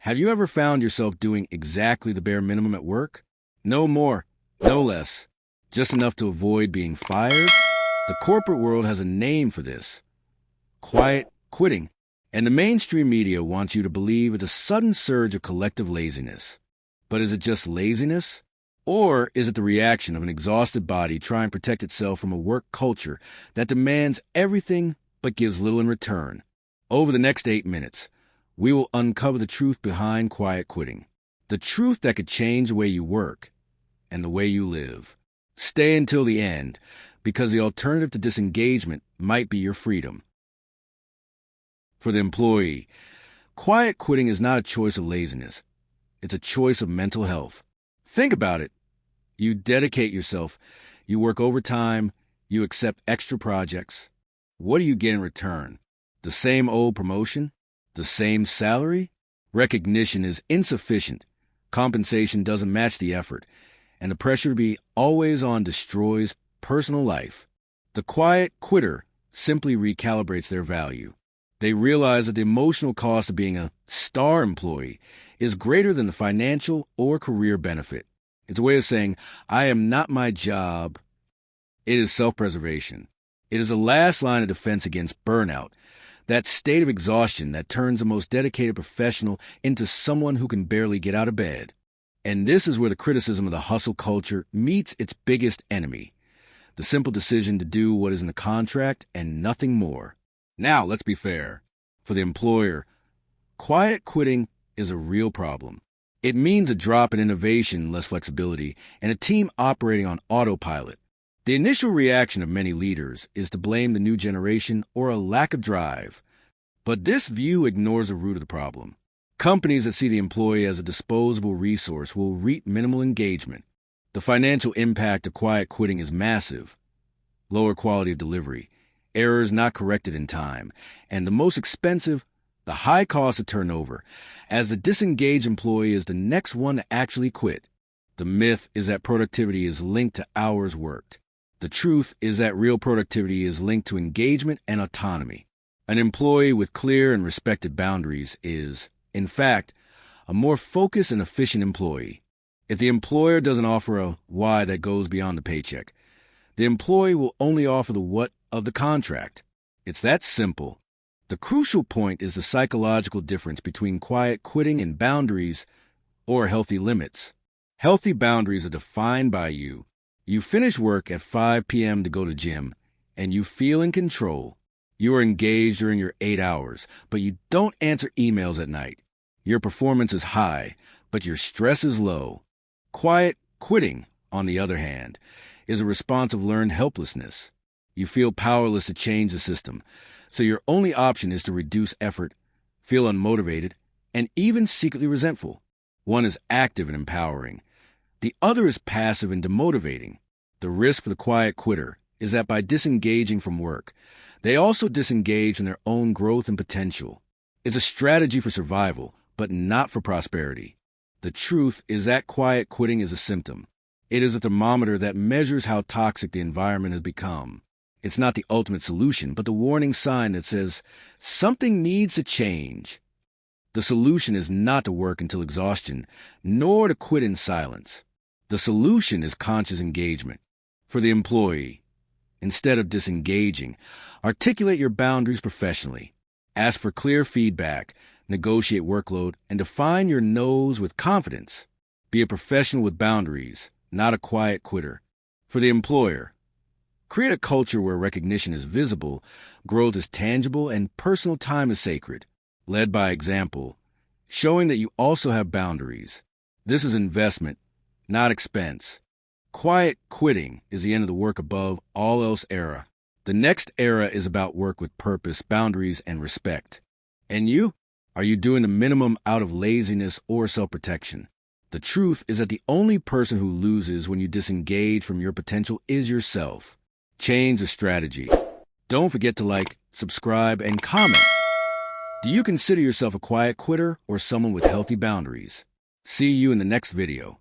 Have you ever found yourself doing exactly the bare minimum at work? No more, no less. Just enough to avoid being fired? The corporate world has a name for this: quiet quitting. And the mainstream media wants you to believe it's a sudden surge of collective laziness. But is it just laziness? Or is it the reaction of an exhausted body trying to protect itself from a work culture that demands everything but gives little in return? Over the next 8 minutes, we will uncover the truth behind quiet quitting. The truth that could change the way you work and the way you live. Stay until the end, because the alternative to disengagement might be your freedom. For the employee, quiet quitting is not a choice of laziness. It's a choice of mental health. Think about it. You dedicate yourself, you work overtime, you accept extra projects. What do you get in return? The same old promotion? The same salary? Recognition is insufficient. Compensation doesn't match the effort, and the pressure to be always on destroys personal life. The quiet quitter simply recalibrates their value. They realize that the emotional cost of being a star employee is greater than the financial or career benefit. It's a way of saying, I am not my job. It is self-preservation. It is the last line of defense against burnout, that state of exhaustion that turns the most dedicated professional into someone who can barely get out of bed. And this is where the criticism of the hustle culture meets its biggest enemy: the simple decision to do what is in the contract and nothing more. Now, let's be fair. For the employer, quiet quitting is a real problem. It means a drop in innovation, less flexibility, and a team operating on autopilot. The initial reaction of many leaders is to blame the new generation or a lack of drive. But this view ignores the root of the problem. Companies that see the employee as a disposable resource will reap minimal engagement. The financial impact of quiet quitting is massive: lower quality of delivery, errors not corrected in time, and the most expensive, the high cost of turnover, as the disengaged employee is the next one to actually quit. The myth is that productivity is linked to hours worked. The truth is that real productivity is linked to engagement and autonomy. An employee with clear and respected boundaries is, in fact, a more focused and efficient employee. If the employer doesn't offer a why that goes beyond the paycheck, the employee will only offer the what of the contract. It's that simple. The crucial point is the psychological difference between quiet quitting and boundaries, or healthy limits. Healthy boundaries are defined by you. You finish work at 5 p.m. to go to gym, and you feel in control. You are engaged during your 8 hours, but you don't answer emails at night. Your performance is high, but your stress is low. Quiet quitting, on the other hand, is a response of learned helplessness. You feel powerless to change the system, so your only option is to reduce effort, feel unmotivated, and even secretly resentful. One is active and empowering. The other is passive and demotivating. The risk for the quiet quitter is that by disengaging from work, they also disengage from their own growth and potential. It's a strategy for survival, but not for prosperity. The truth is that quiet quitting is a symptom. It is a thermometer that measures how toxic the environment has become. It's not the ultimate solution, but the warning sign that says something needs to change. The solution is not to work until exhaustion, nor to quit in silence. The solution is conscious engagement. For the employee, instead of disengaging, articulate your boundaries professionally. Ask for clear feedback, negotiate workload, and define your no's with confidence. Be a professional with boundaries, not a quiet quitter. For the employer, create a culture where recognition is visible, growth is tangible, and personal time is sacred. Led by example, showing that you also have boundaries. This is investment, not expense. Quiet quitting is the end of the work above all else era. The next era is about work with purpose, boundaries, and respect. And you? Are you doing the minimum out of laziness or self-protection? The truth is that the only person who loses when you disengage from your potential is yourself. Change the strategy. Don't forget to like, subscribe, and comment. Do you consider yourself a quiet quitter or someone with healthy boundaries? See you in the next video.